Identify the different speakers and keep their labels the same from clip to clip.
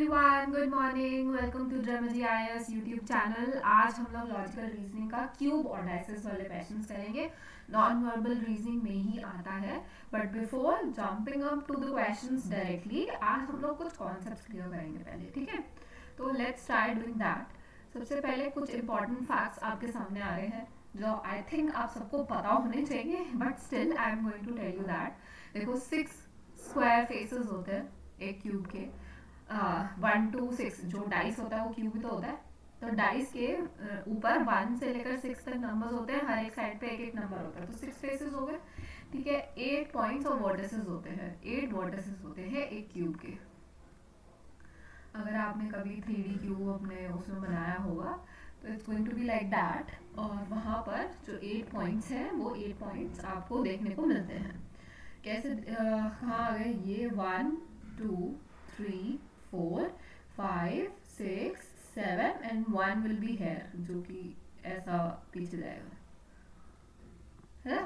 Speaker 1: Everyone, good morning. Welcome to Dramaji IAS YouTube channel. आज हम लोग लॉजिकल रीजनिंग का क्यूब और डाइसेस वाले क्वेश्चंस करेंगे। नॉन वर्बल रीजनिंग में ही आता है, but before jumping up to the questions directly, आज हम लोग कुछ कॉन्सेप्ट्स क्लियर करेंगे पहले, ठीक है? तो लेट्स स्टार्ट डूइंग दैट। सबसे पहले कुछ इंपॉर्टेंट फैक्ट्स आपके सामने आ रहे हैं जो आई थिंक आप सबको पता होने चाहिए, but still I am going to tell you that. देखो, 6 स्क्वायर फेसेस होते हैं एक क्यूब के। 1 to 6 जो डाइस होता है वो क्यूब ही तो होता है। तो डाइस के ऊपर 1 से लेकर 6 तक नंबर्स होते हैं, हर एक साइड पे एक एक नंबर होता है, तो 6 फेसेस हो गए, ठीक है। 8 पॉइंट्स और वर्टिसेस होते हैं, 8 वर्टिसेस होते हैं एक क्यूब के। अगर आपने कभी 3D क्यूब अपने उसमें बनाया होगा तो it's going to be like that, और वहाँ पर जो 8 पॉइंट्स हैं वो 8 पॉइंट्स आपको देखने को मिलते हैं। कैसे कहाँ आ गए ये? 1 2 3 4 5 6 7 एंड 1 विल बी हेयर, जो कि ऐसा पीछे जाएगा, है ना?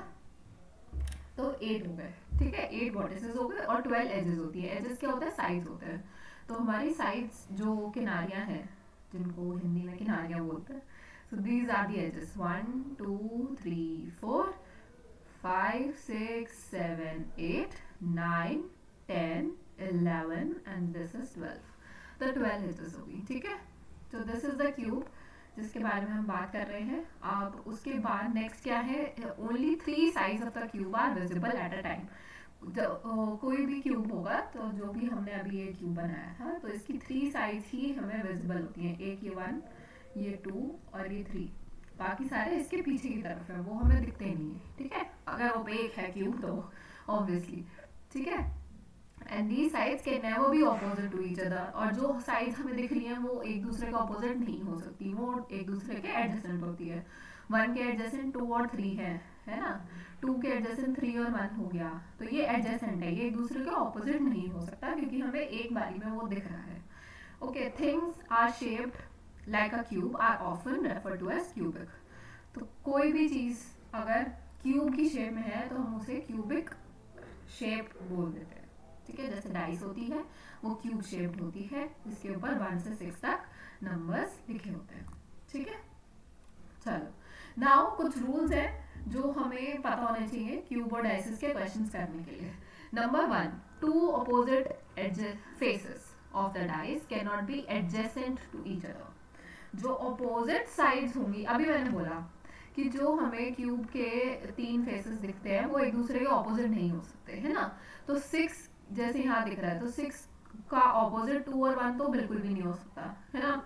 Speaker 1: तो 8 हो गए, ठीक है। 8 वर्टिसेस हो गए और 12 एजेस होती है। एजेस क्या होता है? साइड्स होते हैं। तो हमारी साइड्स जो किनारियां हैं, जिनको हिंदी में किनारियां बोलते हैं, so these are the edges. 1 2 3 4 5 6 7 8 9 10 11 and this is 12। तो 12 एजेस होगी, ठीक है। तो दिस इज द क्यूब जिसके बारे में हम बात कर रहे हैं। अब उसके बाद नेक्स्ट क्या है? Only 3 sides of the cube are visible at a time. कोई भी क्यूब होगा, तो जो भी हमने अभी ये क्यूब बनाया था, तो इसकी 3 साइड्स ही हमें विजिबल होती हैं। एक ये 1, ये 2 और ये 3। बाकी सारे इसके पीछे की तरफ है, वो हमें दिखते नहीं है, ठीक है। अगर ओपेक है क्यूब तो ऑब्वियसली, ठीक है। And the sides can never be opposite to each other, और जो साइड्स हमें दिख रही हैं वो एक दूसरे के ऑपोजिट नहीं हो सकती, वो एक दूसरे के एडजेसेंट होती है। 1 के एडजेसेंट 2 और 3 है ना? 2 के एडजेसेंट 3 और 1 हो गया, तो ये एडजेसेंट है, ये एक दूसरे के ऑपोजिट नहीं हो सकता क्योंकि हमें एक बारी में वो दिख रहा है। Okay, things are shaped like a cube are often referred to as cubic. तो कोई भी चीज अगर क्यूब की शेप में है तो हम उसे क्यूबिक शेप बोल देते हैं, ठीक है। जैसे डाइस होती है वो क्यूब शेप्ड होती है, जिसके ऊपर 1 से 6 तक नंबर्स लिखे होते हैं, ठीक है। चलो, नाउ कुछ रूल्स हैं जो हमें पता होने चाहिए क्यूब और डाइसेस के क्वेश्चंस करने के लिए। Number 1, 2 opposite faces of the dice can not be adjacent to each other. जो ऑपोजिट साइड्स होंगी, अभी मैंने बोला कि जो हमें क्यूब के 3 फेसेस दिखते हैं वो एक दूसरे के ऑपोजिट नहीं हो सकते, है ना? तो 6 जैसे यहाँ दिख रहा है, तो 6 का ऑपोजिट 2 और 1 तो बिल्कुल भी नहीं हो सकता, है ना?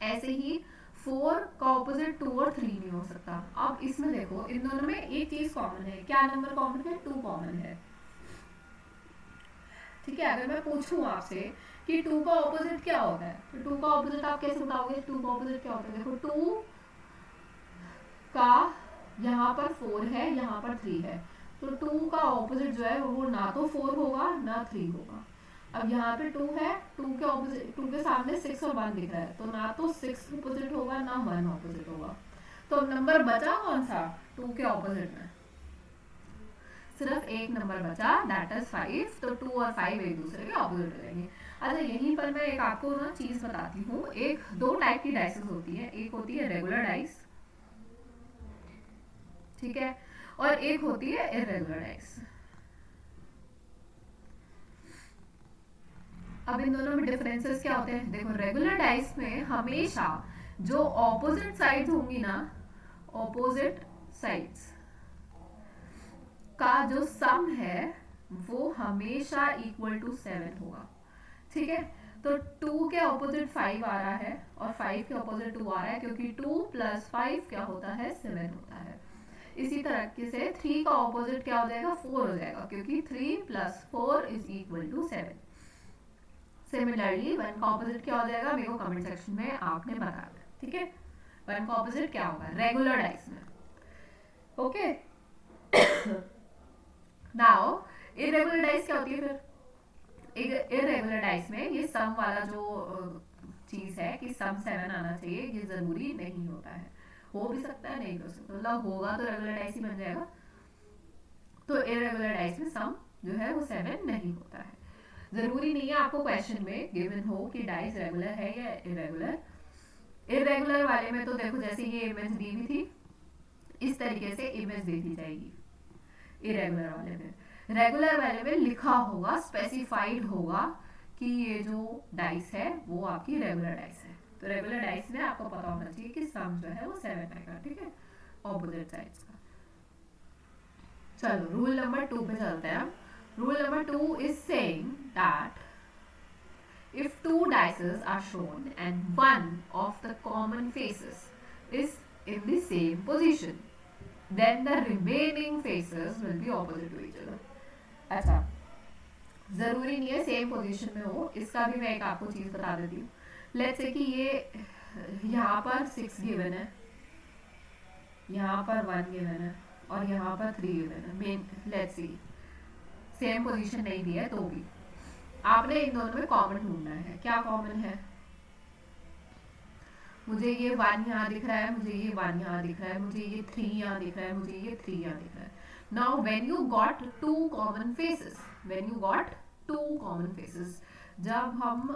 Speaker 1: ऐसे ही 4 का ऑपोजिट 2 और 3 नहीं हो सकता। अब इसमें देखो, इन दोनों में एक चीज कॉमन है। क्या नंबर कॉमन है? 2 कॉमन है, ठीक है। अगर मैं पूछूं आपसे कि 2 का ऑपोजिट क्या होता है, तो 2 का ऑपोजिट आप कैसे बताओगे? 2 का ऑपोजिट क्या होता है? देखो, 2 का यहाँ पर 4 है, यहाँ पर 3 है, तो 2 का ऑपोजिट जो है वो ना तो 4 होगा ना 3 होगा। अब यहाँ पे 2 है, 2 के ऑपोजिट, 2 के सामने 6 और 1 दिख रहा है, तो ना तो 6 ऑपोजिट होगा ना 1 ऑपोजिट होगा। तो अब नंबर बचा कौन सा 2 के ऑपोजिट में? सिर्फ एक नंबर बचा, दैट इज 5। तो 2 और 5 एक दूसरे के ऑपोजिट हो जाएंगे। अच्छा, यहीं पर मैं एक आपको ना चीज बताती हूँ। एक 2 टाइप की डाइसेस होती है, एक होती है रेगुलर डाइस, ठीक है, और एक होती है इरेगुलर डाइस। अब इन दोनों में डिफरेंसेस क्या होते हैं? देखो, रेगुलर डाइस में हमेशा जो ऑपोजिट साइड्स होंगी ना, ऑपोजिट साइड्स का जो सम है वो हमेशा इक्वल टू 7 होगा, ठीक है। तो 2 के ऑपोजिट 5 आ रहा है और 5 के ऑपोजिट 2 आ रहा है, क्योंकि 2 + 5 क्या होता है? 7 होता है। इसी तरह से 3 का ऑपोजिट क्या हो जाएगा? 4 हो जाएगा, क्योंकि 3 + 4 = 7। सिमिलरली 1 का ऑपोजिट क्या हो जाएगा? मेरे को कमेंट सेक्शन में आपने बता दिया, ठीक है। 1 का ऑपोजिट क्या होगा रेगुलर डाइस में? ओके। नाउ इरेगुलर डाइस क्या होती है फिर? इरेगुलर डाइस में ये सम वाला जो चीज है कि सम 7 आना चाहिए, ये जरूरी नहीं होता है। हो भी सकता है, नहीं हो सकता, मतलब होगा तो रेगुलर डाइस ही बन जाएगा। तो इरेगुलर डाइस में सम जो है वो 7 नहीं होता है। जरूरी नहीं है आपको क्वेश्चन में गिवन हो कि डाइस रेगुलर है या इरेगुलर। इरेगुलर वाले में तो देखो जैसे ये इमेज दी हुई थी इस तरीके से इमेज दे दी जाएगी इरेगुलर वाले में। रेगुलर वाले में लिखा होगा, स्पेसिफाइड होगा कि ये जो डाइस है वो आपकी रेगुलर डाइस है। तो रेगुलर डाइस में आपको पता होना चाहिए कि सम जो है वो 7 आएगा, ठीक है, ऑपोजिट साइड्स का। चलो रूल नंबर 2 पे चलते हैं। Rule number 2 is saying that if two dices are shown and one of the common faces is in the same position, then the remaining faces will be opposite to each other. अच्छा, जरूरी नहीं है same position में हो, इसका भी मैं एक आपको चीज बता देती हूँ। लेट्स से कि ये यहाँ पर 6 गिवन है, यहाँ पर 1 गिवन है और यहाँ पर 3 गिवन है। Main let's see same position नहीं दी है तो भी आपने इन दोनों में कॉमन ढूंढना है। क्या कॉमन है? मुझे ये 1 यहाँ दिख रहा है, मुझे ये 1 यहाँ दिख रहा है, मुझे ये 3 यहाँ दिख रहा है, मुझे ये 3 यहाँ दिख रहा है। Now when you got two common faces, when you got two common faces, जब हम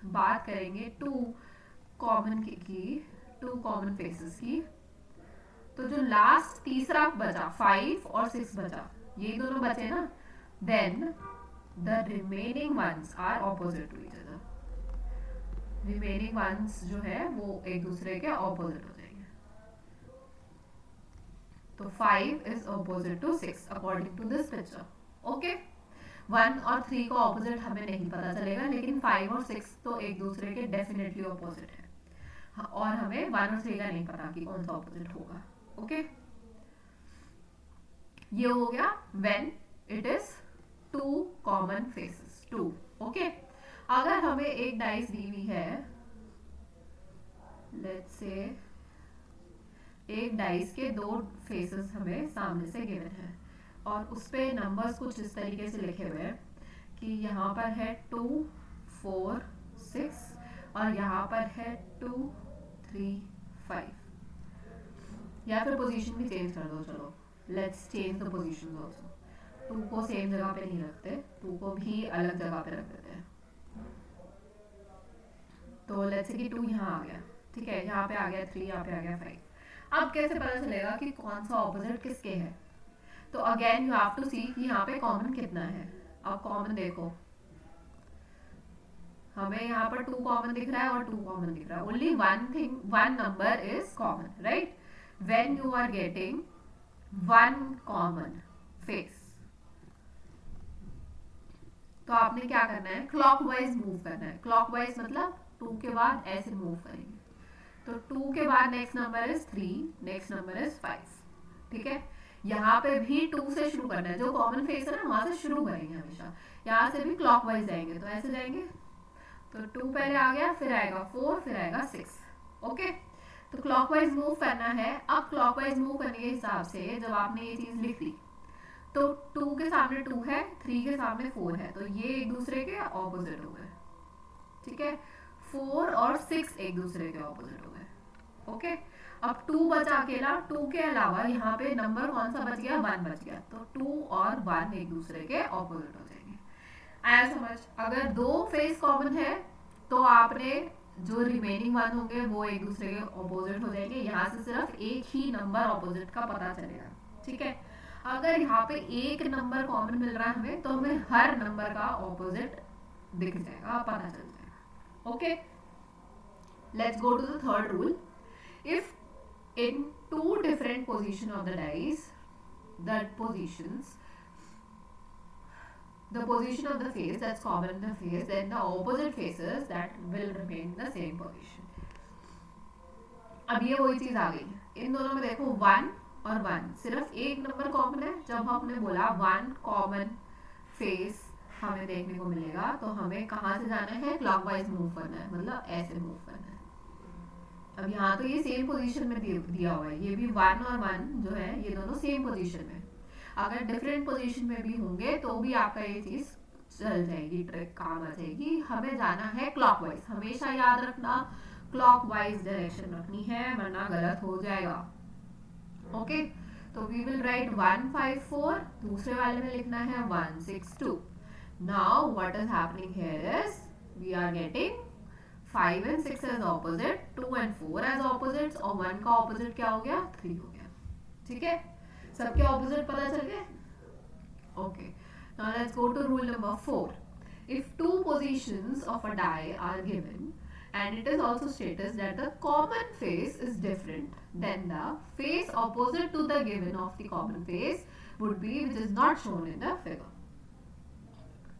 Speaker 1: बात करेंगे टू कॉमन फेसेस की, तो जो लास्ट तीसरा बचा 5 और 6 बचा, ये दोनों बचे ना, then the remaining ones are opposite to each other. remaining ones जो है वो एक दूसरे के opposite हो जाएंगे। तो 5 is opposite to 6 according to this picture. Okay? 1 और 3 का opposite हमें नहीं पता चलेगा, लेकिन 5 और 6 तो एक दूसरे के definitely opposite है, और हमें 1 और 3 का नहीं पता कि कौन सा opposite होगा। Okay? ये हो गया when it is two common faces, 2। ओके, अगर हमें एक डाइस दी हुई है, लेट्स से एक डाइस के 2 फेसेस हमें सामने से गिवन है और उस पे नंबर्स कुछ इस तरीके से लिखे हुए हैं कि यहाँ पर है 2 4 6 और यहाँ पर है 2 3 5, या फिर पोजीशन भी चेंज कर दो। चलो let's change the position also. 2 को सेम जगह पे नहीं रखते, 2 को भी अलग जगह पे रख देते हैं। तो लेट्स से कि 2 यहाँ आ गया, ठीक है, यहाँ पे आ गया 3, यहाँ पे आ गया 5। अब कैसे पता चलेगा कि कौन सा ऑपोजिट किसके है? तो अगेन यू हैव टू सी कि यहाँ पे कॉमन कितना है। अब कॉमन देखो, हमें यहाँ पर 2 कॉमन दिख रहा है और 2 कॉमन दिख रहा है। Only one number is common, right? When you are getting 1 common face, तो आपने क्या करना है, क्लॉकवाइज मूव करना है। क्लॉकवाइज मतलब 2 के बाद ऐसे मूव करेंगे। तो 2 के बाद next number is 3, next number is 5, ठीक है। यहाँ पे भी 2 से शुरू करना है, जो कॉमन फेस है ना वहां से शुरू करेंगे हमेशा। यहाँ से भी क्लॉकवाइज जाएंगे, तो ऐसे जाएंगे, तो 2 पहले आ गया, फिर आएगा 4, फिर आएगा 6। ओके, तो क्लॉकवाइज मूव करना है। अब क्लॉकवाइज मूव करने के हिसाब से जब आपने ये चीज लिख ली, तो 2 के सामने 2 है, 3 के सामने 4 है, तो ये एक दूसरे के ऑपोजिट हो गए, ठीक है। 4 और 6 एक दूसरे के ऑपोजिट हो गए। ओके, अब 2 बचा अकेला। 2 के अलावा यहाँ पे नंबर कौन सा बच गया, 1 बच गया, तो 2 और 1 एक दूसरे के ऑपोजिट हो जाएंगे। आया समझ? अगर 2 फेस कॉमन है तो आपने जो रिमेनिंग 1 होंगे वो एक दूसरे के ऑपोजिट हो जाएंगे। यहाँ से सिर्फ एक ही नंबर ऑपोजिट का पता चलेगा, ठीक है। अगर यहाँ पे एक नंबर कॉमन मिल रहा है हमें, तो हमें हर नंबर का ऑपोजिट दिख जाएगा, पता चल जाएगा। Okay, let's go to the third rule. If in 2 different position of the dice, the position of the face that's common in the face, then the opposite faces that will remain in the same position. अब ये वही चीज आ गई, इन दोनों में देखो 1 और 1, सिर्फ एक नंबर कॉमन है। जब हमने बोला 1 कॉमन फेस हमें देखने को मिलेगा, तो हमें कहाँ से जाना है, क्लॉकवाइज मूव करना है, मतलब ऐसे मूव करना है। अब यहाँ तो ये सेम पोजीशन में दिया हुआ है, ये भी 1 और 1 जो है ये दोनों सेम पोजीशन में। अगर डिफरेंट पोजीशन में भी होंगे तो भी आपका ये चीज चल जाएगी, ट्रिक काम आ जाएगी। हमें जाना है क्लॉकवाइज, हमेशा याद रखना क्लॉकवाइज डायरेक्शन रखनी है, वरना गलत हो जाएगा। ओके, तो वी विल राइट 1 5 4, दूसरे वाले में लिखना है 1 6 2। Now what is happening here is we are getting 5 and 6 as opposite, 2 and 4 as opposites, और 1 का opposite क्या हो गया? 3 हो गया. ठीक है, सबके opposite पता चल गए? Okay. Now let's go to rule number 4. If two positions of a die are given and it is also stated that the common face is different, then the face opposite to the given of the common face would be which is not shown in the figure.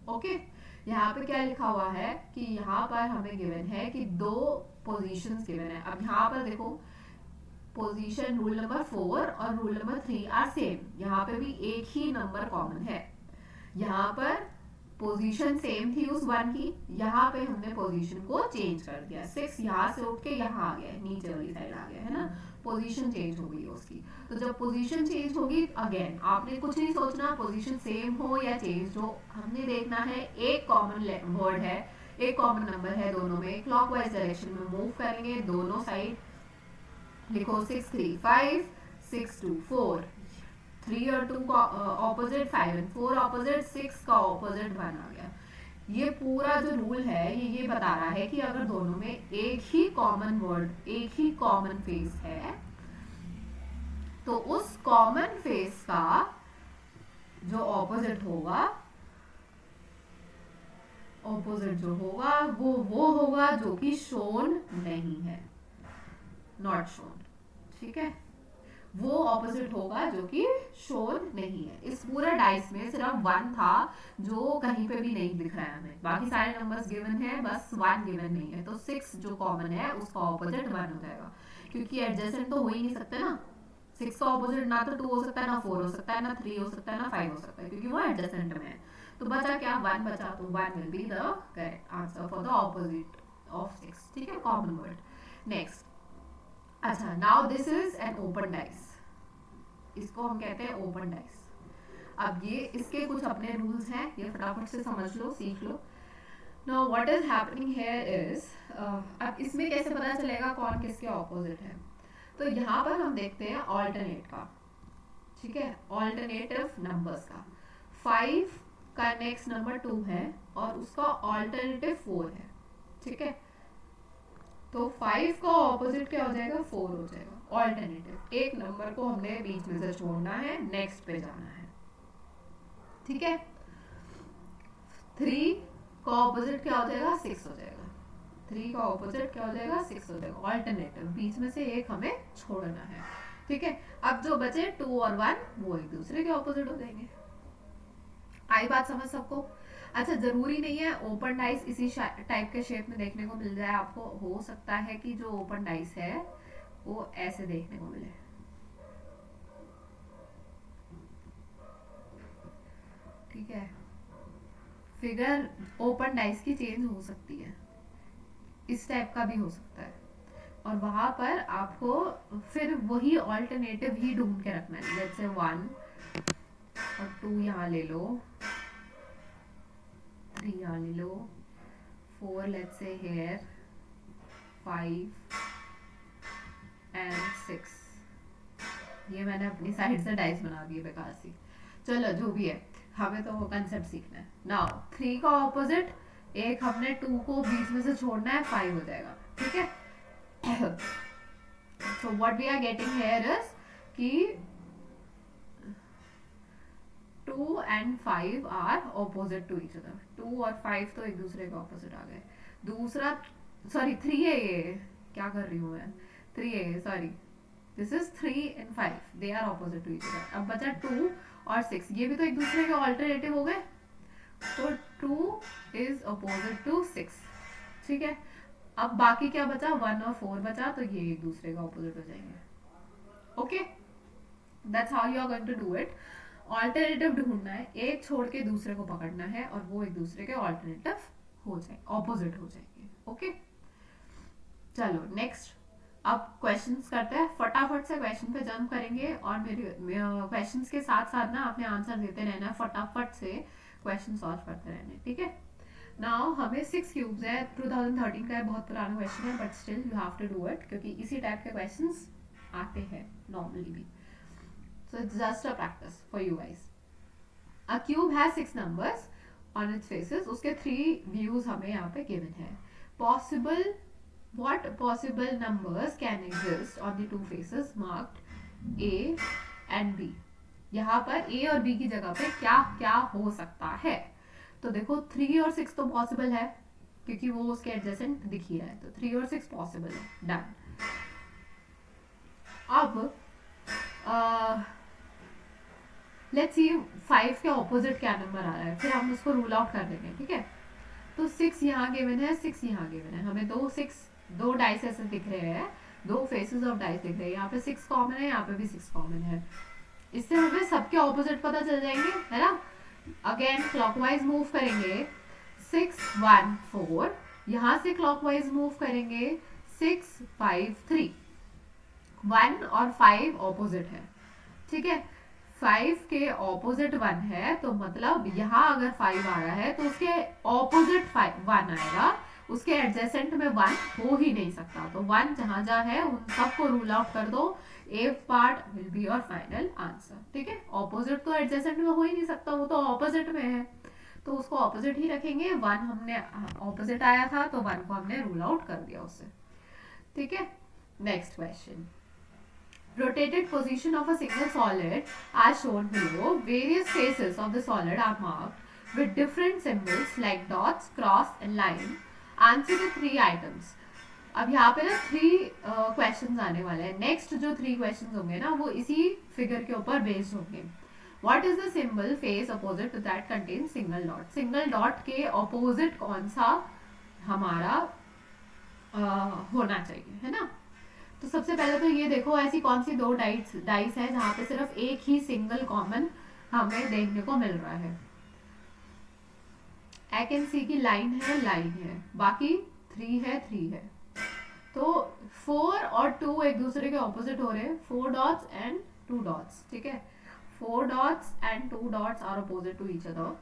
Speaker 1: Okay. यहाँ पे क्या लिखा हुआ है कि यहाँ पर हमें गिवन है कि दो पोजीशंस गिवन है. अब यहाँ पर देखो पोजीशन रूल नंबर 4 और रूल नंबर 3 आर सेम. यहाँ पे भी एक ही नंबर कॉमन है. यहाँ पर पोजीशन सेम थी उस 1 की, यहाँ पे हमने पोजीशन को चेंज कर दिया. 6 यहाँ से उठ के यहाँ आ गया, नीचे वाली साइड आ गया है ना. पोजीशन चेंज हो गई उसकी. तो जब पोजीशन चेंज होगी, अगेन आपने कुछ नहीं सोचना, पोजीशन सेम हो या चेंज हो, हमने देखना है एक कॉमन वर्ड है, एक कॉमन नंबर है दोनों में. क्लॉकवाइज डायरेक्शन में मूव करेंगे दोनों साइड. लिखो 6 3 5, 6 2 4, 3 और 2 का ऑपोजिट, 5 एंड 4 ऑपोजिट, 6 का ऑपोजिट 1 आ गया. ये पूरा जो रूल है ये बता रहा है कि अगर दोनों में एक ही कॉमन वर्ड, एक ही कॉमन फेस है, तो उस कॉमन फेस का जो ऑपोजिट होगा, ऑपोजिट जो होगा वो होगा जो कि शोन नहीं है, नॉट शोन. ठीक है, वो ऑपोजिट होगा जो कि शोन नहीं है. इस पूरे डाइस में सिर्फ 1 था जो कहीं पे भी नहीं दिख रहा है हमें. बाकी सारे नंबर्स गिवन है, बस 1 गिवन नहीं है. तो 6 जो कॉमन है उसका ऑपोजिट 1 हो जाएगा, क्योंकि एडजेसेंट तो हो ही नहीं सकते ना. 6 का ऑपोजिट ना तो 2 हो सकता है, ना 4 हो सकता है, ना 3 हो सकता है, ना 5 हो सकता है, क्योंकि वो एडजेसेंट में है. तो बचा क्या? 1 बचा. तो 1 will be the correct answer for the opposite of 6. ठीक है, कॉमन वर्ड. नेक्स्ट. अच्छा, now this is an open dice. इसको हम कहते हैं ओपन डाइस. अब ये इसके कुछ अपने रूल्स हैं, ये फटाफट से समझ लो, सीख लो. Now what is happening here is, अब इसमें कैसे पता चलेगा कौन किसके ऑपोजिट है? तो यहाँ पर हम देखते हैं ऑल्टरनेट का. ठीक है, ऑल्टरनेटिव नंबर्स का. 5 का नेक्स्ट नंबर 2 है और उसका ऑल्टरनेटिव 4 है. ठीक है, तो 5 का ऑपोजिट क्या हो जाएगा? 4 हो जाएगा. ऑल्टरनेटिव, एक नंबर को हमने बीच में से छोड़ना है, नेक्स्ट पे जाना है. ठीक है, 3 का ऑपोजिट क्या हो जाएगा? 6 हो जाएगा. 3 का ऑपोजिट क्या हो जाएगा? 6 हो जाएगा. ऑल्टरनेटिव, बीच में से एक हमें छोड़ना है. ठीक है, अब जो बचे 2 और 1 वो एक दूसरे के ऑपोजिट हो जाएंगे. आई बात समझ सबको? अच्छा, जरूरी नहीं है ओपन डाइस इसी टाइप के शेप में देखने को मिल जाए आपको. हो सकता है कि जो ओपन डाइस है वो ऐसे देखने को मिले. ठीक है, फिगर ओपन डाइस की चेंज हो सकती है, इस टाइप का भी हो सकता है, और वहां पर आपको फिर वही ऑल्टरनेटिव ही ढूंढ के रखना है. जैसे 1 और 2 यहाँ ले लो, 3 यहाँ ले लो, 4 लेट्स से here, 5 एंड 6. ये मैंने अपनी साइड से डाइस बना दिए बेकार सी. चलो जो भी है, हमें तो वो कंसेप्ट सीखना है. नाउ 3 का ऑपोजिट, एक हमने 2 को बीच में से छोड़ना है, 5 हो जाएगा. ठीक है, so what we are getting here is कि 2 and 5 are opposite to each other. 2 और 5 तो एक दूसरे के ऑपोजिट आ गए. दूसरा, सॉरी 3 है ये, क्या कर रही हूँ मैं? 3 है, sorry, this is 3 and 5, they are opposite to each other. अब बचा 2 और 6, ये भी तो एक दूसरे के ऑल्टरनेटिव हो गए. तो 2 इज ऑपोजिट टू 6. ठीक है, अब बाकी क्या बचा? 1 और 4 बचा, तो ये एक दूसरे के ऑपोजिट हो जाएंगे. Okay, that's how you are going to do it. Alternative ढूंढना है, एक छोड़ के दूसरे को पकड़ना है, और वो एक दूसरे के ऑल्टरनेटिव हो जाए, ऑपोजिट हो जाएंगे. ओके, चलो नेक्स्ट. अब क्वेश्चंस करते हैं, फटाफट से क्वेश्चन पे जंप करेंगे, और मेरे क्वेश्चंस के साथ साथ ना आपने आंसर देते रहना है, फटाफट से क्वेश्चन सॉल्व करते रहने. ठीक है, नाउ हमें 6 क्यूब्स है, 2013 का है, बहुत पुराना क्वेश्चन है, but still you have to do it, क्योंकि इसी टाइप के क्वेश्चंस आते हैं नॉर्मली भी. So it's just a practice for you guys. A cube has 6 numbers. On it's faces, उसके 3 व्यूज हमें यहाँ पे गिवन है. Possible, what possible numbers can exist on the two faces marked A and B. यहाँ पर A और B की जगह पे क्या क्या हो सकता है. तो देखो 3 और 6 तो पॉसिबल है क्योंकि वो उसके एडजेसेंट दिख ही रहा है, तो 3 और 6 पॉसिबल है. डन. अब लेट्स सी 5 के ऑपोजिट क्या नंबर आ रहा है, फिर हम उसको रूल आउट कर देंगे. ठीक है, तो 6 यहाँ गिवन है, 6 यहाँ गिवन है. हमें दो डाइस ऐसे दिख रहे हैं, 2 फेसेस ऑफ डाइस दिख रहे हैं. यहाँ पे 6 कॉमन है, यहाँ पे भी 6 कॉमन है. इससे हमें सबके ऑपोजिट पता चल जाएंगे, है ना. अगेन क्लॉकवाइज मूव करेंगे, 6 1 4. यहाँ से क्लॉकवाइज मूव करेंगे 6 5 3. 1 और 5 ऑपोजिट है. ठीक है, 5 के ऑपोजिट 1 है, तो मतलब यहाँ अगर 5 आ रहा है तो उसके ऑपोजिट 1 आएगा. उसके एडजेसेंट में 1 हो ही नहीं सकता, तो 1 जहां जहां है उन सबको रूल आउट कर दो. A part will be your final answer. ठीक है, ऑपोजिट तो एडजेसेंट में हो ही नहीं सकता, वो तो ऑपोजिट में है, तो उसको ऑपोजिट ही रखेंगे. 1 हमने ऑपोजिट आया था तो 1 को हमने रूल आउट कर दिया उससे. ठीक है, next question. Rotated position of a single solid as shown below. Various faces of the solid are marked with different symbols like dots, cross and line. Answer the 3 items. अब यहाँ पे ना 3 questions आने वाले हैं. नेक्स्ट जो 3 questions होंगे ना वो इसी फिगर के ऊपर बेस्ड होंगे. What is the symbol face opposite to that contains single dot? Single dot के ऑपोजिट कौन सा हमारा होना चाहिए, है ना. तो सबसे पहले तो ये देखो ऐसी कौन सी 2 डाइस है जहां पे सिर्फ एक ही सिंगल कॉमन हमें देखने को मिल रहा है. आई कैन सी की लाइन है, बाकी 3 है. तो 4 और 2 एक दूसरे के ऑपोजिट हो रहे हैं. 4 डॉट्स एंड 2 डॉट्स. ठीक है, 4 dots and 2 dots are opposite to each other.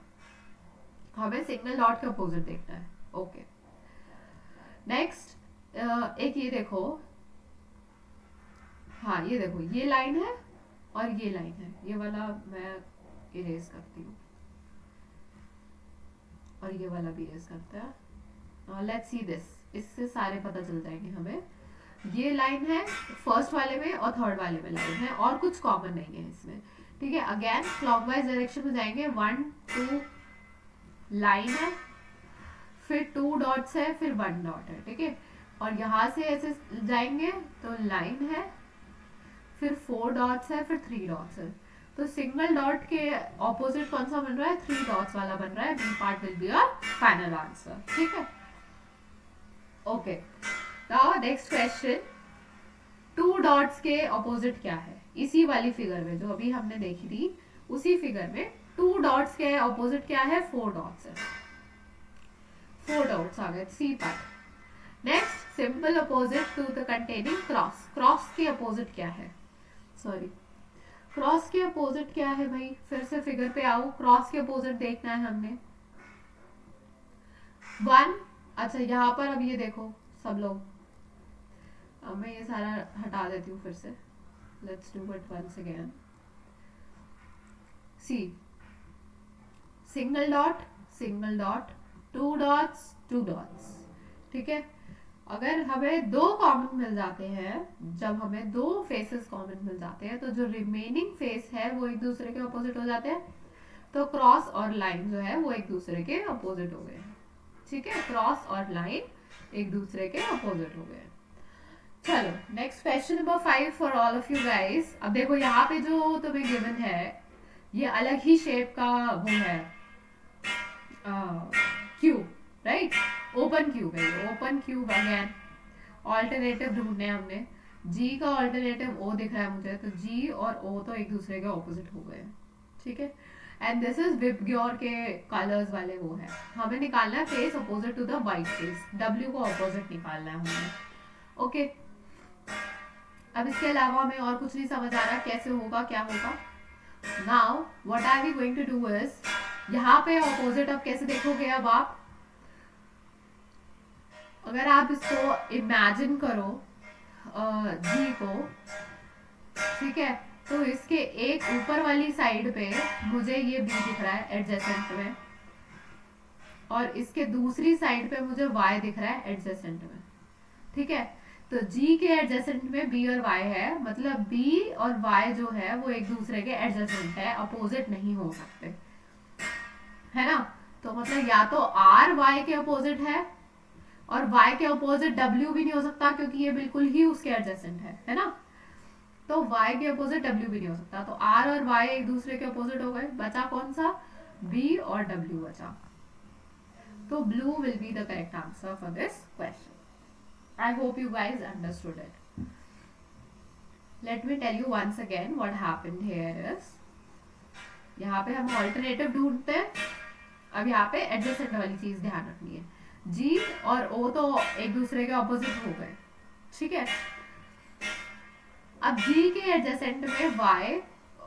Speaker 1: हमें सिंगल डॉट के अपोजिट देखना है. ओके, नेक्स्ट एक ये देखो. हाँ ये देखो, ये लाइन है और ये लाइन है. ये वाला मैं इरेज करती हूँ और ये वाला भी इरेज करते हैं. Let's see this. इससे सारे पता चल जाएंगे हमें. ये लाइन है फर्स्ट वाले में और थर्ड वाले में लाइन है और कुछ कॉमन नहीं है इसमें. ठीक है, अगेन क्लॉकवाइज डायरेक्शन में जाएंगे. 1 2 लाइन है, फिर 2 डॉट्स है, फिर 1 डॉट है. ठीक है, और यहाँ से ऐसे जाएंगे तो लाइन है, फिर 4 डॉट्स है, फिर 3 डॉट्स है. तो सिंगल डॉट के ऑपोजिट कौन सा बन रहा है, 3 डॉट्स वाला बन रहा है. B part will be your final answer. ठीक है, okay. Now next question. 2 dots के ऑपोजिट क्या है. इसी वाली फिगर में जो अभी हमने देखी थी उसी फिगर में 2 डॉट्स के ऑपोजिट क्या है, 4 डॉट्स है. 4 डॉट्स आ गए, C part. Next simple opposite to the containing cross. Cross के अपोजिट क्या है, सॉरी क्रॉस के अपोजिट क्या है भाई. फिर से फिगर पे आओ. क्रॉस के अपोजिट देखना है हमने. 1. अच्छा यहाँ पर अब ये देखो सब लोग, अब मैं ये सारा हटा देती हूँ फिर से. Let's do it once again. See, single dot, 2 dots, 2 dots. ठीक है, अगर हमें 2 कॉमन मिल जाते हैं, जब हमें 2 फेसेस कॉमन मिल जाते हैं तो जो रिमेनिंग फेस है वो एक दूसरे के अपोजिट हो जाते हैं. तो क्रॉस और लाइन जो है वो एक दूसरे के अपोजिट हो गए. ठीक है, क्रॉस और लाइन एक दूसरे के अपोजिट हो गए. चलो next question number 5 for all of you guys. अब देखो यहाँ पे जो तुम्हें गिवन है ये अलग ही शेप का वो है, क्यूब, राइट. ओपन क्यूब है ये, ओपन क्यूब. अगेन ऑल्टरनेटिव ढूंढने हमने. जी का ऑल्टरनेटिव ओ दिख रहा है मुझे, तो जी और ओ तो एक दूसरे के ऑपोजिट हो गए. ठीक है, एंड दिस इज विबग्योर के कलर्स वाले वो है. हमें निकालना है face opposite to the white face. W को अपोजिट निकालना है हमें. ओके, अब इसके अलावा हमें और कुछ नहीं समझ आ रहा कैसे होगा, क्या होगा. Now what are we going to do is, यहाँ पे अपोजिट अब कैसे देखोगे. अब आप अगर आप इसको इमेजिन करो जी को, ठीक है, तो इसके एक ऊपर वाली साइड पे मुझे ये बी दिख रहा है एडजेसेंट में. और इसके दूसरी साइड पे मुझे y दिख रहा है एडजेसेंट में, ठीक है। तो g के एडजेसेंट में b और y है, मतलब b और y जो है वो एक दूसरे के एडजेसेंट है, अपोजिट नहीं हो सकते, है ना। तो मतलब या तो r y के अपोजिट है, और y के अपोजिट w भी नहीं हो सकता क्योंकि ये बिल्कुल ही उसके एडजेसेंट है ना। तो y के अपोजिट w भी नहीं हो सकता, तो r और y एक दूसरे के अपोजिट हो गए, बचा कौन सा, b और w बचा। तो blue will be the correct answer for this question. I hope you guys understood it. Let me tell you once again what happened here is, यहाँ पे हम ऑल्टरनेटिव ढूंढते हैं, अब यहाँ पे एडजेसेंट वाली चीज ध्यान रखनी है, G और O तो एक दूसरे के ऑपोजिट हो गए, ठीक है। अब G के एडजेसेंट में Y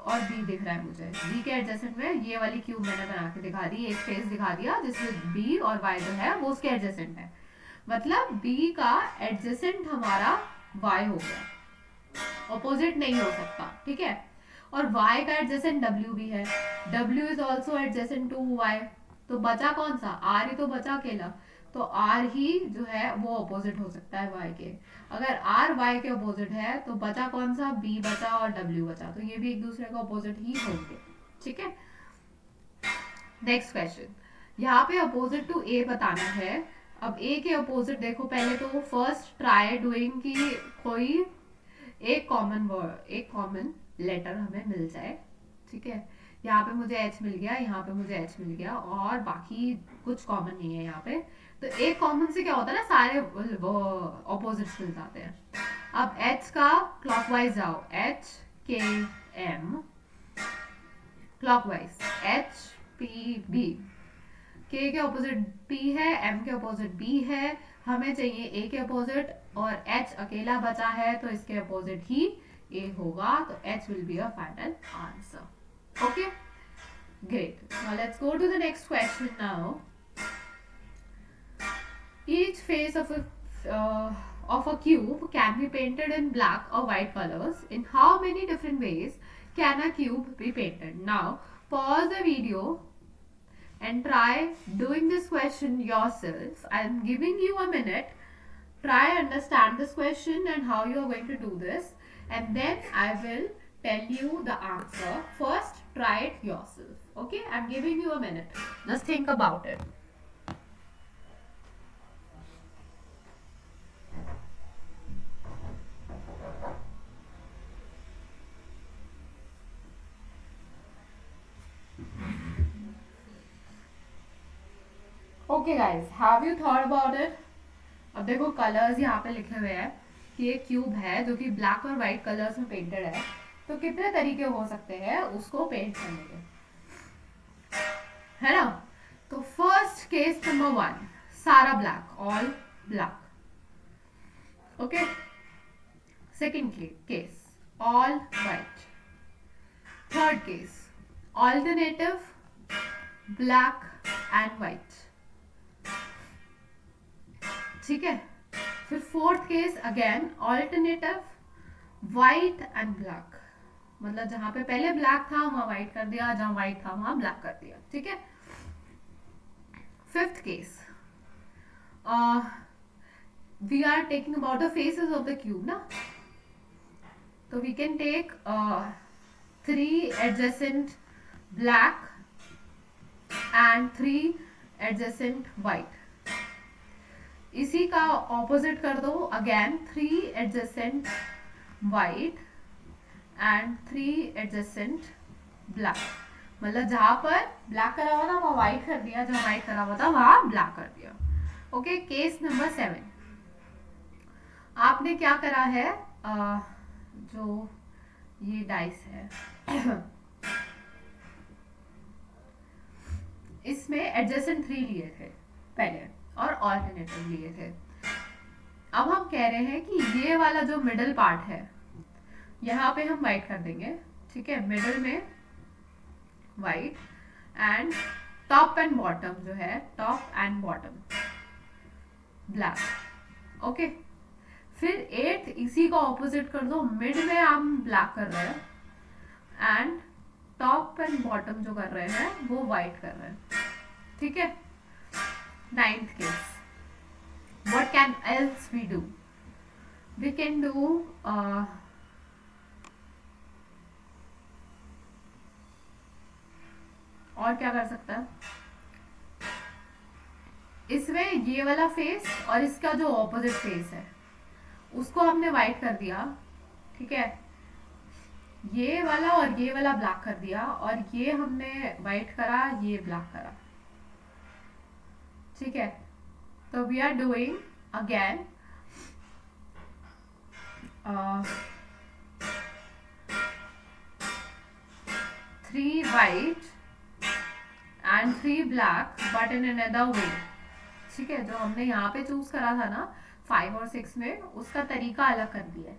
Speaker 1: और B दिख रहा है मुझे, G के एडजेसेंट में ये वाली क्यूब मैंने बना के दिखा दी, एक फेस दिखा दिया जिसमें B और Y जो है वो उसके एडजेसेंट है, मतलब B का एडजेसेंट हमारा Y हो गया, ऑपोजिट नहीं हो सकता, ठीक है। और Y का एडजेसेंट W भी है, W is also adjacent to Y, तो बचा कौन सा, R ही तो बचा अकेला, तो R ही जो है वो ऑपोजिट हो सकता है Y के। अगर R Y के ऑपोजिट है तो बचा कौन सा, B बचा और W बचा, तो ये भी एक दूसरे का ऑपोजिट ही होंगे, ठीक है। नेक्स्ट क्वेश्चन, यहाँ पे अपोजिट टू A बताना है। अब A के अपोजिट देखो, पहले तो फर्स्ट ट्राई डूइंग की कोई एक कॉमन लेटर हमें मिल जाए, ठीक है। यहाँ पे मुझे H मिल गया, यहाँ पे मुझे H मिल गया, और बाकी कुछ कॉमन नहीं है यहाँ पे, तो एक कॉमन से क्या होता है ना, सारे ऑपोजिट्स मिल जाते हैं। अब H का क्लॉकवाइज जाओ, H K M clockwise, H P B, K के ऑपोजिट P है, M के ऑपोजिट B है, हमें चाहिए A के ऑपोजिट, और H अकेला बचा है तो इसके ऑपोजिट ही A होगा, तो H will be a final answer. Okay, great. Now let's go to the next question now. Each face of a cube can be painted in black or white colors. In how many different ways can a cube be painted? Now pause the video and try doing this question yourself. I am giving you a minute. Try understand this question and how you are going to do this, and then I will tell you the answer. First, try it yourself. Okay, I am giving you a minute. Just think about it. Okay guys, have you thought about it? अब देखो colours यहाँ पे लिखे हुए हैं कि एक cube है जो कि ब्लैक और व्हाइट कलर्स में पेंटेड है, तो कितने तरीके हो सकते हैं उसको पेंट करने के, है ना। तो फर्स्ट केस नंबर 1, सारा black, all black, okay. Second case, all white. Third case, alternative black and white, ठीक है। फिर fourth case again alternative white and black, मतलब जहां पे पहले ब्लैक था वहां व्हाइट कर दिया, जहां व्हाइट था वहां ब्लैक कर दिया, ठीक है। Fifth case, we are taking about the faces of the cube ना, तो we can take 3 adjacent black and 3 adjacent white. इसी का ऑपोजिट कर दो, again 3 adjacent white and 3 adjacent black, मतलब जहां पर ब्लैक करा हुआ था वहां व्हाइट कर दिया, जहां व्हाइट करा हुआ था वहां ब्लैक कर दिया। ओके, केस नंबर 7, आपने क्या करा है, जो ये डाइस है इसमें एडजेसेंट 3 लिए थे पहले और ऑल्टरनेटिव लिए थे। अब हम कह रहे हैं कि ये वाला जो मिडल पार्ट है यहाँ पे हम व्हाइट कर देंगे, ठीक है, मिडल में white, and top and bottom जो है, top and bottom black, okay. फिर 8 इसी का ऑपोजिट कर दो, मिड में हम ब्लैक कर रहे हैं एंड टॉप एंड बॉटम जो कर रहे हैं वो व्हाइट कर रहे हैं, ठीक है। Ninth case. What can else we do? We can do और क्या कर सकता है इसमें, ये वाला फेस और इसका जो ऑपोजिट फेस है उसको हमने व्हाइट कर दिया, ठीक है, ये वाला और ये वाला ब्लैक कर दिया, और ये हमने व्हाइट करा, ये ब्लैक करा, ठीक है। तो we are doing again 3 white and 3 black but in another way, ठीक है। जो हमने यहाँ पे चूज करा था ना 5 और 6 में, उसका तरीका अलग कर दिया है।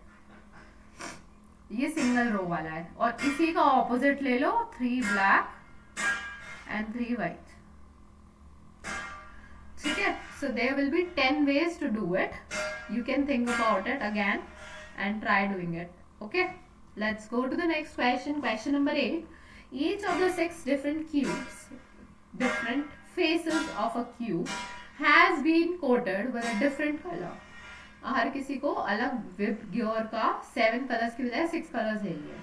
Speaker 1: ये सिंगल रो वाला है, और इसी का ऑपोजिट ले लो, 3 ब्लैक एंड 3 वाइट, ठीक है। So there will be 10 ways to do it. You can think about it again and try doing it. Okay, let's go to the next question. Question number 8. Each of the 6 different cubes, different faces of a cube, has been coated with a different color. हर किसी को अलग whip gear का 7 colours की बजाय 6 colours है ये।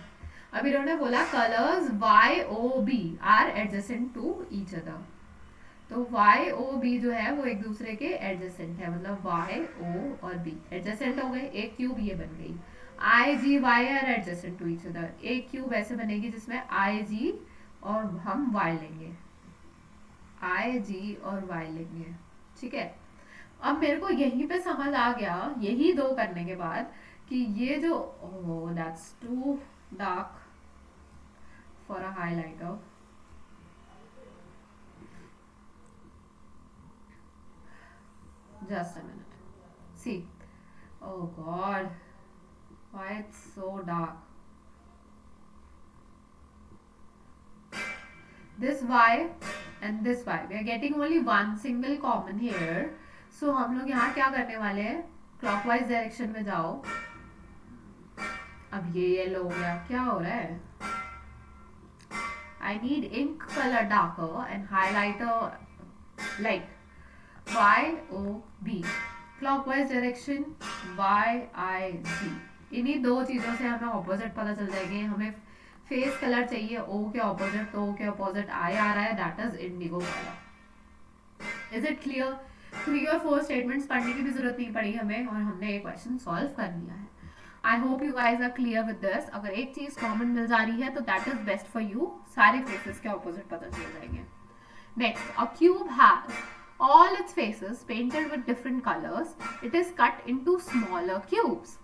Speaker 1: अब इन्होंने बोला colours YOB are adjacent to each other. तो YOB जो है वो एक दूसरे के एडजेसेंट है, मतलब YO और B एडजेसेंट हो गए, एक क्यूब ये बन गई। IGY are adjacent to each other, एक क्यूब ऐसे बनेगी जिसमें IG और हम Y लेंगे, IG और Y लेंगे, ठीक है। अब मेरे को यहीं पे समझ आ गया, यही दो करने के बाद, कि ये जो that's too dark for a highlighter, just a minute, see, oh god why it's so dark, this y and this y, we are getting only one single common here. So हम लोग यहाँ क्या करने वाले हैं, क्लॉकवाइज डायरेक्शन में जाओ। अब ये येलो हो गया, क्या हो रहा है, I need ink color darker and highlighter light, YOB, clockwise direction YIG। इन्हीं दो चीजों से हमें ऑपोजिट पता चल जाएगी। हमें फेस कलर चाहिए O के ऑपोजिट, तो O के ऑपोजिट I आ रहा है, that is Indigo colour. Is it clear? 3 और 4 स्टेटमेंट्स पढ़ने की भी जरूरत नहीं पड़ी हमें, और हमने एक क्वेश्चन सॉल्व कर लिया है। I hope you guys are clear with this. अगर एक चीज कॉमन मिल जा रही है तो that is best for you, सारे फेसेस के ऑपोजिट पता चल जाएंगे। Next, a cube has all its faces painted with different colors. It is cut into smaller cubes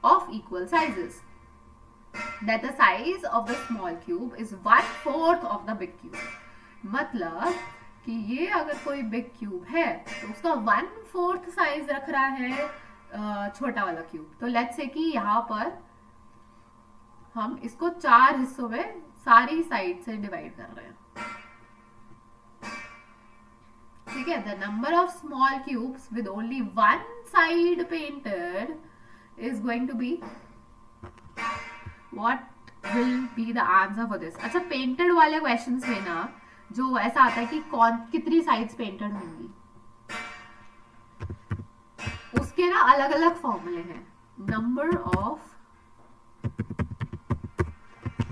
Speaker 1: of equal sizes, that the size of the small cube is 1/4 of the big cube. मतलब कि ये अगर कोई big cube है तो उसका 1/4 size रख रहा है छोटा वाला क्यूब। तो लेट्स से कि यहाँ पर हम इसको 4 हिस्सों में सारी साइड से डिवाइड कर रहे हैं, ठीक है। The number of small cubes with only one side painted is going to be, what will be the answer for this. अच्छा, पेंटेड वाले क्वेश्चंस में ना जो ऐसा आता है कि कौन कितनी साइड्स पेंटेड होंगी, उसके ना अलग अलग फॉर्मूले हैं। नंबर ऑफ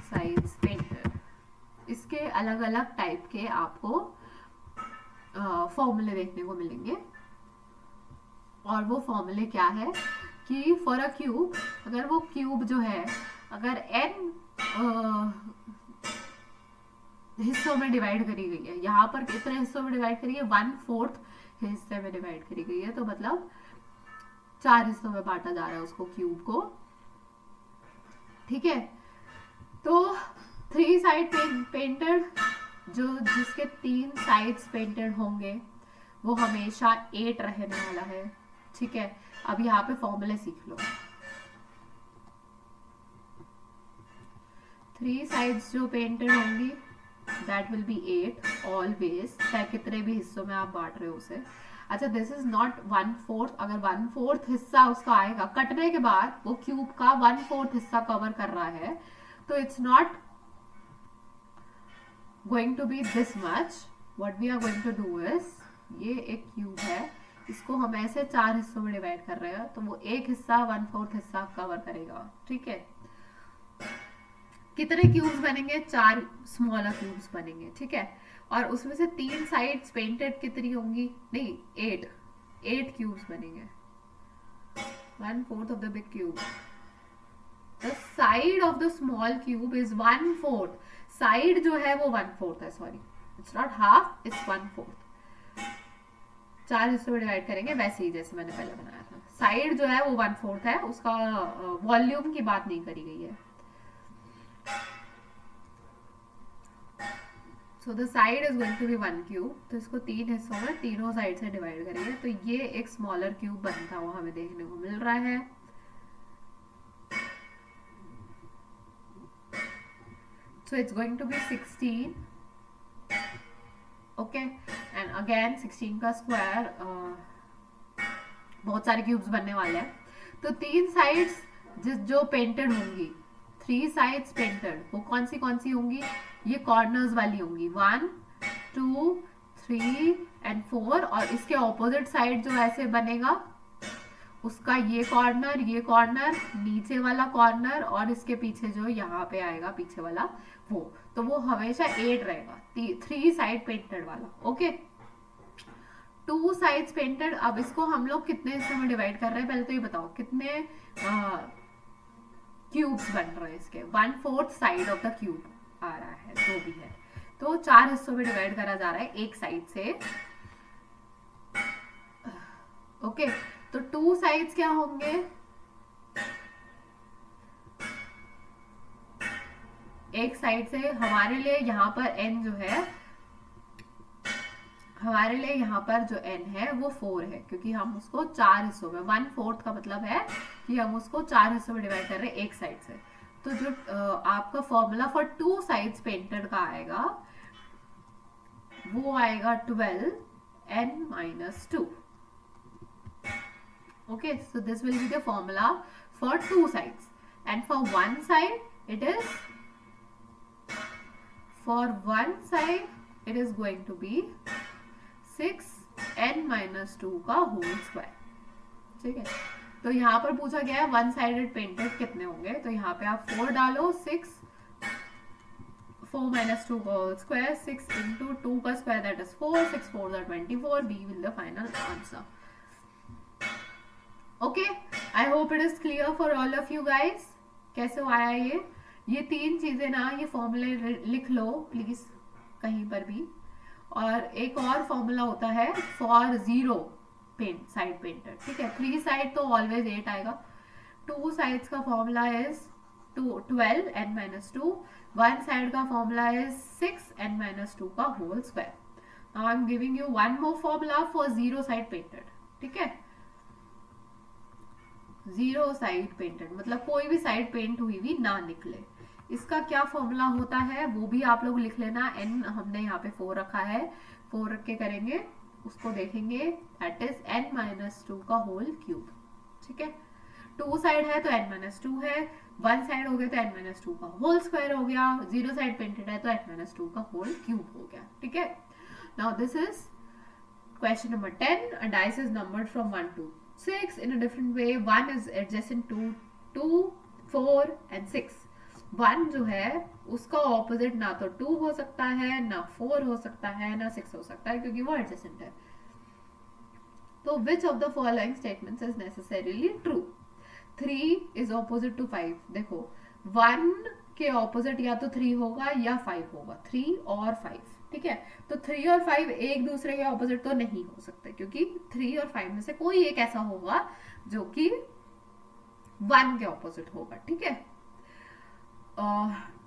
Speaker 1: साइड्स पेंटेड, इसके अलग अलग टाइप के आपको फॉर्मूले देखने को मिलेंगे। और वो फॉर्मूले क्या है कि फॉर अ क्यूब, अगर वो क्यूब जो है अगर n हिस्सों में डिवाइड करी गई है, यहाँ पर कितने हिस्सों में डिवाइड करी है, 1/4 हिस्से में डिवाइड करी गई है, तो मतलब 4 हिस्सों में बांटा जा रहा है उसको, क्यूब को, ठीक है। तो 3 साइड पेंटेड, जो जिसके 3 साइड्स पेंटेड होंगे वो हमेशा 8 रहने वाला है, ठीक है। अब यहाँ पे फॉर्मूले सीख लो। 3 साइड्स जो पेंटेड होंगी दैट विल बी 8 ऑलवेज, चाहे कितने भी हिस्सों में आप बांट रहे हो उसे। अच्छा, दिस इज नॉट 1/4, अगर 1/4 हिस्सा उसका आएगा कटने के बाद, वो क्यूब का 1/4 हिस्सा कवर कर रहा है, तो it's not going to be this much. What we are going to do is ये एक क्यूब है, इसको हम ऐसे 4 हिस्सों में डिवाइड कर रहे हैं, तो वो एक हिस्सा 1/4 हिस्सा कवर करेगा, ठीक है। कितने क्यूब्स बनेंगे? 4 स्मॉलर क्यूब्स बनेंगे, ठीक है। और उसमें से 3 साइड्स पेंटेड कितनी होंगी? नहीं, 8 क्यूब्स बनेंगे। 1/4 of the big cube. The side of the small cube is 1/4. Side जो है वो 1/4 है, sorry, it's not half, it's 1/4। 4 हिस्सों में डिवाइड करेंगे वैसे ही जैसे मैंने पहले बनाया था। साइड जो है वो 1/4 है, उसका वॉल्यूम की बात नहीं करी गई है। So the side is going to be 1 cube. तो इसको 3 हिस्सों में तीनों साइड से डिवाइड करेंगे, तो ये एक स्मॉलर क्यूब बनता हुआ हमें देखने को मिल रहा है। So it's going to be 16. Okay, and again 16 का स्क्वायर, बहुत सारे क्यूब्स बनने वाले हैं। तो 3 साइड्स जो पेंटेड होंगी, 3 साइड्स पेंटेड, वो कौन सी होंगी? ये कॉर्नर्स वाली होंगी, 1 2 3 एंड 4। और इसके ऑपोजिट साइड जो ऐसे बनेगा, उसका ये कॉर्नर, नीचे वाला कॉर्नर, और इसके पीछे जो यहाँ पे आएगा पीछे वाला वो, तो वो हमेशा 8 रहेगा, 3 साइड पेंटेड वाला। Okay, 2 sides painted. अब इसको हम लोग कितने हिस्सों में डिवाइड कर रहे हैं? पहले तो ये बताओ कितने क्यूब्स बन रहे हैं इसके? 1/4 साइड ऑफ द क्यूब आ रहा है, जो भी है। तो 4 हिस्सों में डिवाइड करा जा रहा है एक साइड से। ओके, तो 2 साइड्स क्या होंगे? एक साइड से हमारे लिए यहाँ पर n जो है, हमारे लिए यहाँ पर जो n है वो 4 है, क्योंकि हम उसको 4 हिस्सों में, 1/4 का मतलब है कि हम उसको 4 हिस्सों में डिवाइड कर रहे हैं एक साइड से। तो जो आपका फॉर्मूला फॉर 2 साइड्स पेंटेड का आएगा वो आएगा 12n-2। Okay, so this will be the formula for 2 sides, and for one side it is going to be 6n-2 का होल स्क्वायर, ठीक है। तो यहाँ पर पूछा गया है 1 साइडेड पेंटेड कितने होंगे, तो यहाँ पे आप 4 डालो, 4 - 2 का होल स्क्वायर, 6 × 2 का square, that is 4, 6 4 are 24, B will the final answer. Okay, I hope it is clear for all of you guys. कैसे आया ये 3 चीजें ना, ये फॉर्मूले लिख लो प्लीज कहीं पर भी। और एक और फॉर्मूला होता है फॉर 0 साइड पेंटेड, ठीक है। 3 साइड तो ऑलवेज 8 आएगा। 2 साइड्स का फॉर्मूला इज 12n-2, 1 साइड का फॉर्मूला इज 6n-2 का whole square. Now I am giving you one more formula for 0 side painted, ठीक है। 0 साइड पेंटेड मतलब कोई भी साइड पेंट हुई भी ना निकले, इसका क्या फॉर्मूला होता है वो भी आप लोग लिख लेना। n हमने यहाँ पे 4 रखा है, 4 रख के करेंगे, उसको देखेंगे, दैट इज n-2 का होल क्यूब, ठीक है। 2 साइड है तो n-2 है, 1 साइड हो गया तो n-2 का होल स्क्वायर हो गया, 0 साइड पेंटेड है तो n-2 का होल क्यूब हो गया, ठीक है। Now this is question number 10, a dice is numbered from 1 to 6 in a different way. 1 is adjacent to 2, 4 and 6. 1 जो है उसका ऑपोजिट ना तो 2 हो सकता है, ना 4 हो सकता है, ना 6 हो सकता है, क्योंकि वो एडजेसेंट है। तो which of the following statements is necessarily true? 3 is opposite to 5. देखो 1 के ऑपोजिट या तो 3 होगा या 5 होगा, 3 और 5, ठीक है। तो 3 और 5 एक दूसरे के ऑपोजिट तो नहीं हो सकते, क्योंकि 3 और 5 में से कोई एक ऐसा होगा जो कि 1 के ऑपोजिट होगा, ठीक है।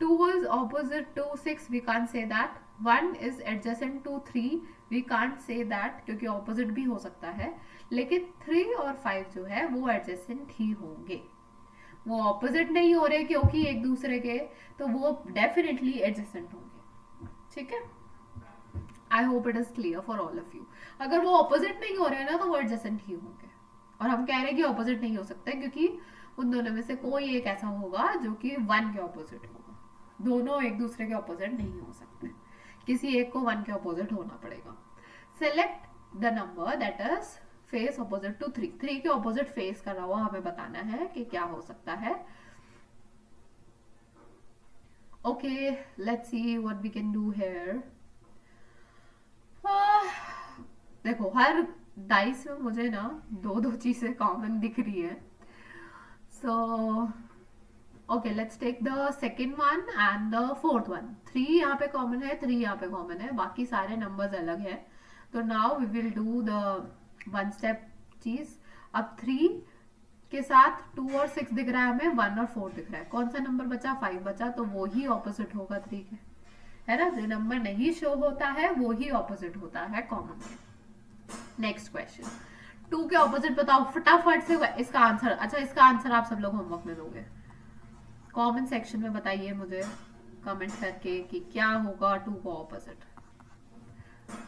Speaker 1: 2 is opposite to 6, we can't say that. 1 is adjacent to 3, we can't say that, क्योंकि ऑपोजिट भी हो सकता है। लेकिन 3 और 5 जो है वो एडजेसेंट ही होंगे, वो ऑपोजिट नहीं हो रहे क्योंकि एक दूसरे के, तो वो डेफिनेटली एडजेसेंट होंगे, ठीक है। I hope it is clear for all of you. अगर वो ऑपोजिट नहीं हो रहे हैं ना तो वो एडजेसेंट ही होंगे, और हम कह रहे हैं कि ऑपोजिट नहीं हो सकते क्योंकि उन दोनों में से कोई एक ऐसा होगा जो कि 1 के ऑपोजिट होगा। दोनों एक दूसरे के ऑपोजिट नहीं हो सकते, किसी एक को 1 के ऑपोजिट होना पड़ेगा। Select the number that is face opposite to 3, 3 के ऑपोजिट फेस कर रहा हुआ हमें बताना है कि क्या हो सकता है. Okay, let's see what we can do here. देखो हर डाइस में मुझे ना दो दो चीजें कॉमन दिख रही है. So okay, let's take the second one and the fourth one. 3 यहाँ पे कॉमन है, 3 यहाँ पे कॉमन है, बाकी सारे नंबर्स अलग है. तो now we will do the one step चीज. अब 3 के साथ 2 और 6 दिख रहा है हमें, 1 और 4 दिख रहा है. कौन सा नंबर बचा? 5 बचा. तो वो ही ऑपोजिट होगा 3 के, है ना. जो नंबर नहीं शो होता है वो ही ऑपोजिट होता है कॉमन में. Next question. 2 के ऑपोजिट बताओ फटाफट से इसका आंसर. अच्छा, इसका आंसर आप सब लोग होमवर्क में दोगे. कमेंट सेक्शन में बताइए मुझे कमेंट करके कि क्या होगा 2 का opposite.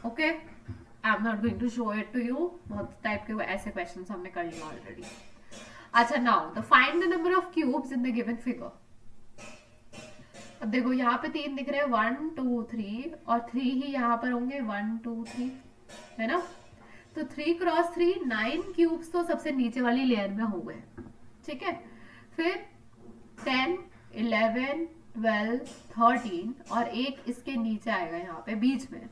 Speaker 1: Okay, I am not going to show it to you. बहुत टाइप के ऐसे क्वेश्चंस हमने कर लिए ऑलरेडी. अच्छा, now the find the number of cubes in the given figure. अब देखो यहाँ पे 3 दिख रहे हैं, 1 2 3, और 3 ही यहाँ पर होंगे, 1 2 3, है ना. तो 3 क्रॉस 3 9 क्यूब्स तो सबसे नीचे वाली लेयर में हो गए. ठीक है, फिर 10 11 12 13 और एक इसके नीचे आएगा यहाँ पे बीच में.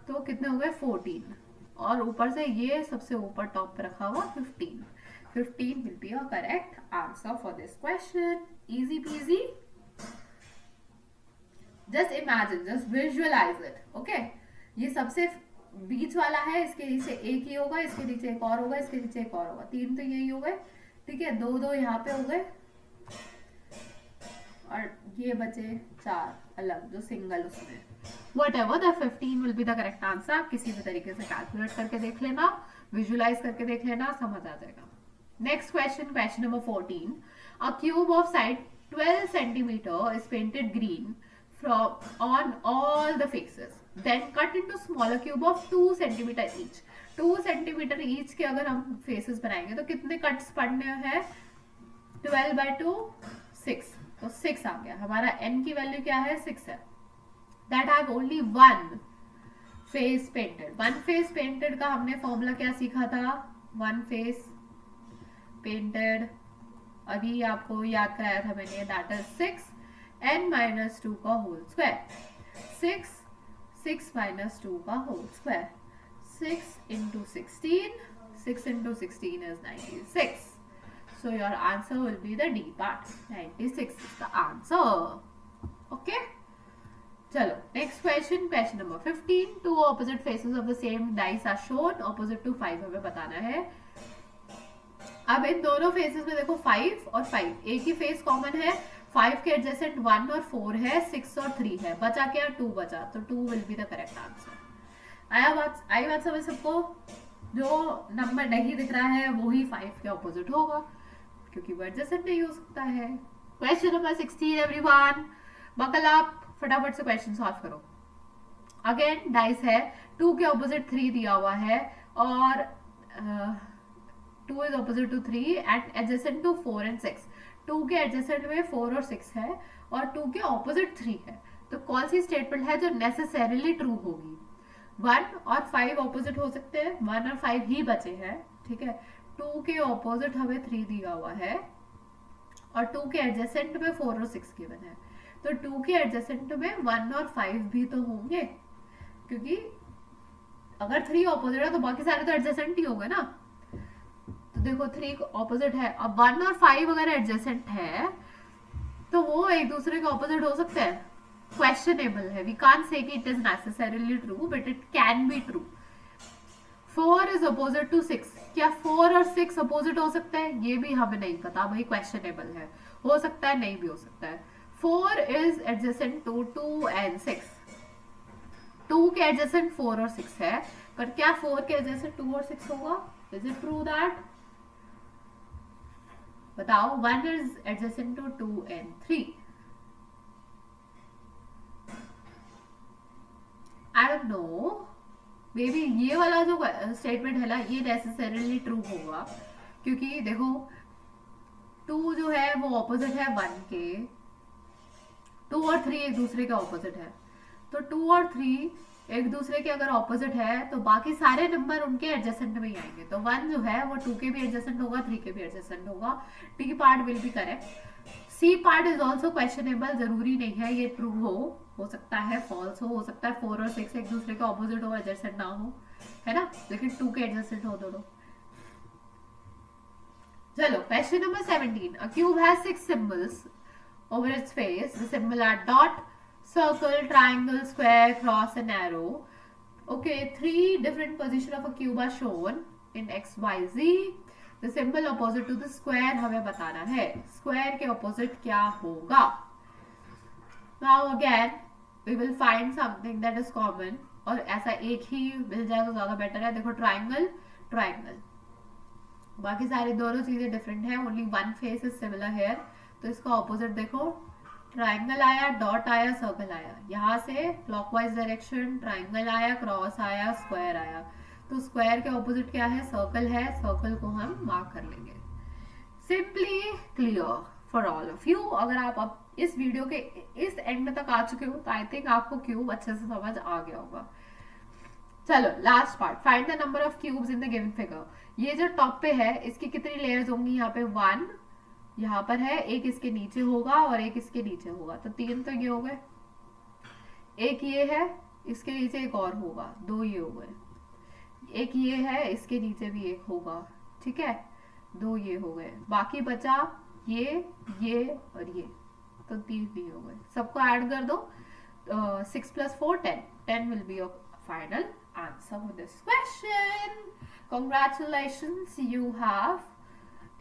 Speaker 1: तो कितने हो गए? 14. और ऊपर से ये सबसे ऊपर टॉप पे रखा हुआ 15. 15 will be a correct answer for this question. Easy peasy. Just imagine, just visualize it. Okay? ये सबसे बीच वाला है, इसके नीचे एक ही होगा, इसके नीचे एक और होगा, इसके नीचे एक और होगा. 3 तो यही हो गए. ठीक है, 2 2 यहाँ पे हो गए, और ये बचे 4 अलग जो सिंगल उसमें. Whatever, the 15 will be the correct answer. आप किसी भी तरीके से कैलकुलेट करके देख लेना, विजुलाइज करके देख लेना, समझ आ जाएगा. Next question, question number 14. A cube of side 12 centimeter is painted green from on all the faces. Then cut into smaller cube of 2 centimeter each. 2 centimeter each के अगर हम फेसेस बनाएंगे तो कितने कट्स पड़ने हैं? 12 by 2 6. तो 6 आ गया. हमारा n की वैल्यू क्या है? 6 है. That have only one face painted. One face painted का हमने फॉर्मूला क्या सीखा था? One face painted अभी आपको याद कराया था मैंने. That is 6 n minus 2 का होल स्क्वायर. 6 minus 2 का whole square. 6 into 16. 6 into 16 is 96. So your answer will be the D part. 96 is the answer. Okay? चलो next question, question number 15. 2 opposite faces of the same dice are shown opposite to 5. हमें बताना है. अब इन दोनों faces में देखो 5 और 5, एक ही फेस कॉमन है. 5 के एडजेसेंट 1 और 4 है, 6 और 3 है. बचा क्या? 2 बचा. तो 2 will be the correct answer. आई बात समझ सबको? जो नंबर नहीं दिख रहा है वो ही 5 के ऑपोजिट होगा, क्योंकि वो एडजेसेंट नहीं हो सकता है. Question number 16 everyone, buckle up, फटाफट से क्वेश्चन सॉल्व करो. अगेन डाइस है, 2 के ऑपोजिट 3 दिया हुआ है, और 2 is opposite to 3 and adjacent to 4 and 6. 2 के एडजेसेंट में 4 और 6 है, और 2 के ऑपोजिट 3 है. तो कौन सी स्टेटमेंट है जो नेसेसरीली ट्रू होगी? 1 और 5 ऑपोजिट हो सकते हैं, 1 और 5 ही बचे हैं. ठीक है, 2 के ऑपोजिट हमें 3 दिया हुआ है, और 2 के एडजेसेंट में 4 और 6 गिवन है. तो 2 के एडजेसेंट में 1 और 5 भी तो होंगे, क्योंकि अगर 3 ऑपोजिट है तो बाकी सारे तो एडजेसेंट ही होंगे ना. तो देखो 3 ऑपोजिट है, अब 1 और 5 अगर एडजेसेंट है तो वो एक दूसरे के ऑपोजिट हो सकते हैं. क्वेश्चनेबल है. वी कांट से कि it is necessarily true, but it can be true. 4 is opposite to 6. क्या 4 और 6 अपोजिट हो सकते हैं? ये भी हमें नहीं पता भाई, क्वेश्चनेबल है. हो सकता है, नहीं भी हो सकता है. 4 is adjacent to 2 and 6. 2 के adjacent 4 और 6 है, पर क्या 4 के adjacent 2 और 6 होगा? Is it true that? बताओ. 1 is adjacent to 2 and 3. I don't know. Maybe ये वाला जो स्टेटमेंट है ना, ये नेसेसरीली ट्रू होगा, क्योंकि देखो 2 जो है वो ऑपोजिट है 1 के, 2 और 3 एक दूसरे के ऑपोजिट है. तो 2 और 3
Speaker 2: एक दूसरे के अगर ऑपोजिट है तो बाकी सारे नंबर उनके एडजेसेंट में ही आएंगे। तो 1 जो है वो 2 के भी एडजेसेंट होगा, 3 के भी एडजेसेंट होगा। D part will be correct. C part is also questionable, जरूरी नहीं है ये ट्रू हो सकता है फॉल्स हो सकता है 4 और 6 एक दूसरे के ऑपोजिट हो, एडजेसेंट ना हो, है ना, लेकिन 2 के एडजेसेंट हो दोनों। चलो question number 17। A cube has 6 symbols over its face. The symbol are dot, circle, triangle, square, cross and arrow. Okay, 3 different position of a cube are shown in x, y, z. The symbol opposite to the square हमें बताना है। square के opposite क्या होगा? Now again we will find something that is common, और ऐसा एक ही मिल जाए तो ज्यादा बेटर है। देखो ट्राइंगल ट्राइंगल, बाकी सारी दोनों चीजें डिफरेंट है, only one face is similar here. तो इसका ऑपोजिट देखो, ट्राइंगल आया, डॉट आया, सर्कल आया, यहाँ से क्लॉकवाइज डायरेक्शन, ट्राइंगल आया, क्रॉस आया, स्क्वायर आया। तो स्क्वायर के ऑपोजिट क्या है? सर्कल है, सर्कल को हम मार्क कर लेंगे। Simply clear for all of you. अगर आप अब इस वीडियो के इस एंड तक आ चुके हो तो आई थिंक आपको क्यूब अच्छे से समझ आ गया होगा। चलो last part, find the number of cubes in the given figure. ये जो टॉप पे है इसकी कितनी लेयर्स होंगी? यहाँ पे 1 यहाँ पर है, एक इसके नीचे होगा और एक इसके नीचे होगा, तो 3 तो ये हो गए। एक ये है, इसके नीचे एक और होगा, 2 ये हो गए। एक ये है, इसके नीचे भी एक होगा, ठीक है, 2 ये हो गए। बाकी बचा ये और ये, तो 3 ये हो गए। सबको ऐड कर दो, 6 + 4 10, 10 will be your final answer for this question. Congratulations, you have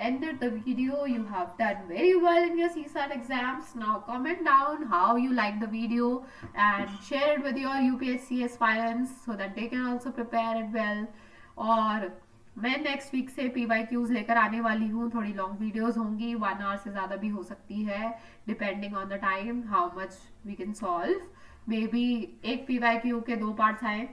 Speaker 2: ended the video. You have done very well in your CSAT exams. Now comment down how you like the video and share it with your UPSC aspirants so that they can also prepare it well. और मैं next week से PYQs लेकर आने वाली हूँ, थोड़ी long videos होंगी, 1 our से ज़्यादा भी हो सकती है, depending on the time how much we can solve. Maybe एक PYQ के 2 पार्ट्स आए,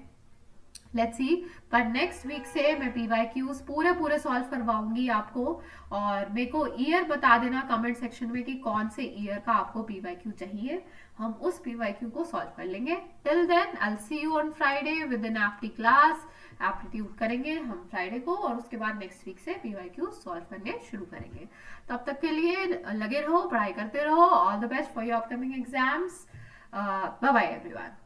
Speaker 2: लेट्स सी। पर नेक्स्ट वीक से मैं PYQs पूरे सॉल्व करवाऊंगी आपको। और मेरे को ईयर बता देना कमेंट सेक्शन में कि कौन से ईयर का आपको PYQ चाहिए, हम उस PYQ को सॉल्व कर लेंगे। Till then I will see you on Friday with an apti class. Aptitude करेंगे हम फ्राइडे को और उसके बाद नेक्स्ट वीक से PYQ सॉल्व करने शुरू करेंगे। तब तक के लिए लगे रहो, पढ़ाई करते रहो। All the best for your upcoming exams. Bye bye everyone.